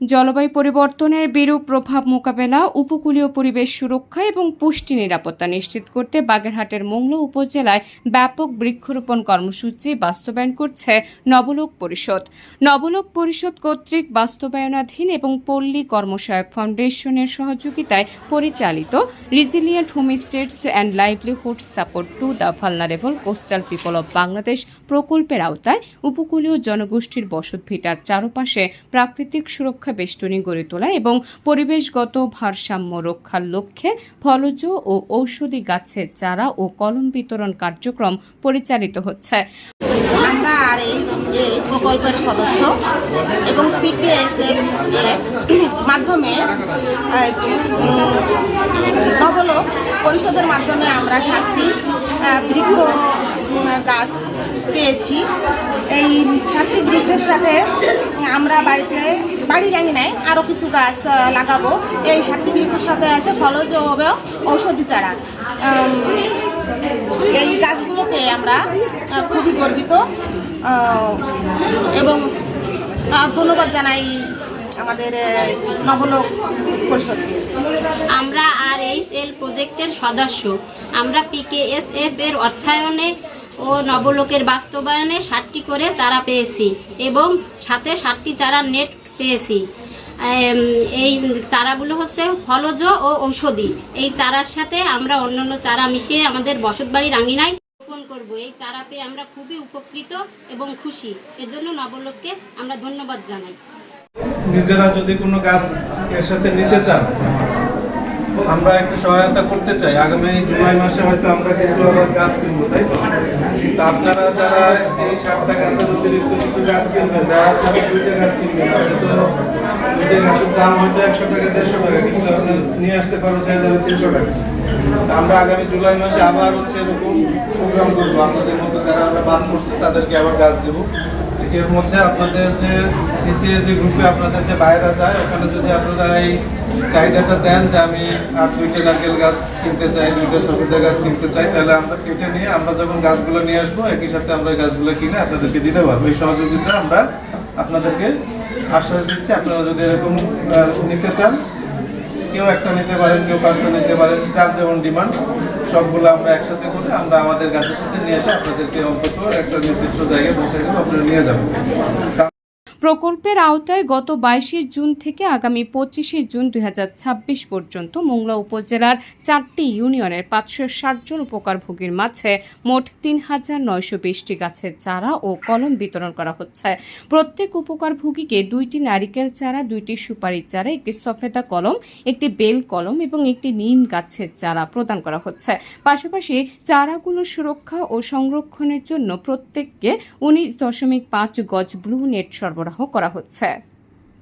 জলবায়ু পরিবর্তনের বিরূপ প্রভাব মোকাবেলা, উপকূলীয় পরিবেশ সুরক্ষা এবং পুষ্টি নিরাপত্তা নিশ্চিত করতে বাগেরহাটের মোংলা উপজেলায় ব্যাপক বৃক্ষরোপণ কর্মসূচি বাস্তবায়ন করছে নবলোক পরিষদ। নবলোক পরিষদ কর্তৃক বাস্তবায়নাধীন এবং পল্লী কর্মসহায়ক ফাউন্ডেশনের সহযোগিতায় পরিচালিত resilient homesteads and livelihood support to the vulnerable coastal people of Bangladesh প্রকল্পের আওতায় উপকূলীয় জনগোষ্ঠীর বসতভিটার চারপাশে প্রাকৃতিক সুরক্ষা বেষ্টনী গড়ে তোলা এবং পরিবেশগত ভারসাম্য রক্ষার লক্ষ্যে ফলজ ও ঔষধি গাছের চারা ও কলম বিতরণ কার্যক্রম পরিচালিত হচ্ছে। আমরা এই প্রকল্পের সদস্য এবং পিকেএসএফ মাধ্যমে নবলোক পরিষদের মাধ্যমে আমরা 7টি বৃক্ষ গাছ পেয়েছি। এই 7টি বৃক্ষের সাথে আমরা বাড়ি রাঙি নাই আরও কিছু গাছ লাগাবো। এই 7টি বৃক্ষের সাথে আছে ফলজ ও ঔষধি চারা। এই গাছগুলো পেয়ে আমরা খুবই গর্বিত এবং ধন্যবাদ জানাই আমাদের নবলোক পরিষদকে। আমরা RHL প্রজেক্টের সদস্য। আমরা PKSF এর অর্থায়নে ও নবলোকের বাস্তবায়নে 7টি করে চারা পেয়েছি এবং সাথে 7টি চারা নেট পেয়েছি। এই চারাগুলো হচ্ছে ফলজ ও ঔষধি। এই চারার সাথে আমরা অন্যান্য চারা মিশিয়ে আমাদের বসতবাড়ির আঙিনায় রোপণ করব। এই চারা পেয়ে আমরা খুবই উপকৃত এবং খুশি। এর জন্য নবলোককে আমরা ধন্যবাদ জানাই। নিজেরা যদি কোনো গাছ এর সাথে নিতে চান, আমরা একটু সহায়তা করতে চাই। আগামী জুলাই মাসে হয়তো আমরা কিছু আবার গাছ কিনবো, তাই তো? আপনারা যারা এই 7টা গাছের অতিরিক্ত কিছু গাছ কিনবেন, দেখা যাচ্ছে 2টা গাছ কিনবেন, তাহলে তো 2টা গাছের দাম হয়তো 100 টাকা 150 টাকা, কিন্তু আপনার নিয়ে আসতে খরচ হয়ে যাবে 300 টাকা। আমরা আগামী জুলাই মাসে আবার এরকম প্রোগ্রাম করবো। আপনাদের মতো যারা আমরা বাদ করছি তাদেরকে আবার গাছ দেবো। এর মধ্যে আপনাদের যে CCSE গ্রুপে আপনাদের যে বাইরা যায়, ওখানে যদি আপনারা এই চাহিদাটা দেন যে আমি আর 2টা নারকেল গাছ কিনতে চাই, 2টা সফেদা গাছ কিনতে চাই, তাহলে আমরা কেটে নিয়ে আমরা যখন গাছগুলো নিয়ে আসবো একই সাথে আমরা গাছগুলো কিনে আপনাদেরকে দিতে পারবো। এই সহযোগিতা আমরা আপনাদেরকে আশ্বাস দিচ্ছি। আপনারা যদি এরকম নিতে চান, কেউ একটা নিতে পারেন, কেউ 5টা নিতে পারেন, যার যেমন ডিমান্ড, সবগুলো আমরা একসাথে করে আমরা আমাদের গাছের সাথে নিয়ে এসে আপনাদেরকে অন্তত একটা নির্দিষ্ট জায়গায় বসে দেবো, আপনারা নিয়ে যাবেন। প্রকল্পের আওতায় গত 22 জুন থেকে আগামী 25 জুন 2026 পর্যন্ত মোংলা উপজেলার 4টি ইউনিয়নের 560 জন উপকারভোগীর মাঝে মোট 3920টি গাছের চারা ও কলম বিতরণ করা হচ্ছে। প্রত্যেক উপকারভোগীকে 2টি নারিকেল চারা, 2টি সুপারির চারা, 1টি সফেদা কলম, 1টি বেল কলম এবং 1টি নিম গাছের চারা প্রদান করা হচ্ছে। পাশাপাশি চারাগুলোর সুরক্ষা ও সংরক্ষণের জন্য প্রত্যেককে 19.5 গজ ব্লু নেট সরবরাহ করা হচ্ছে।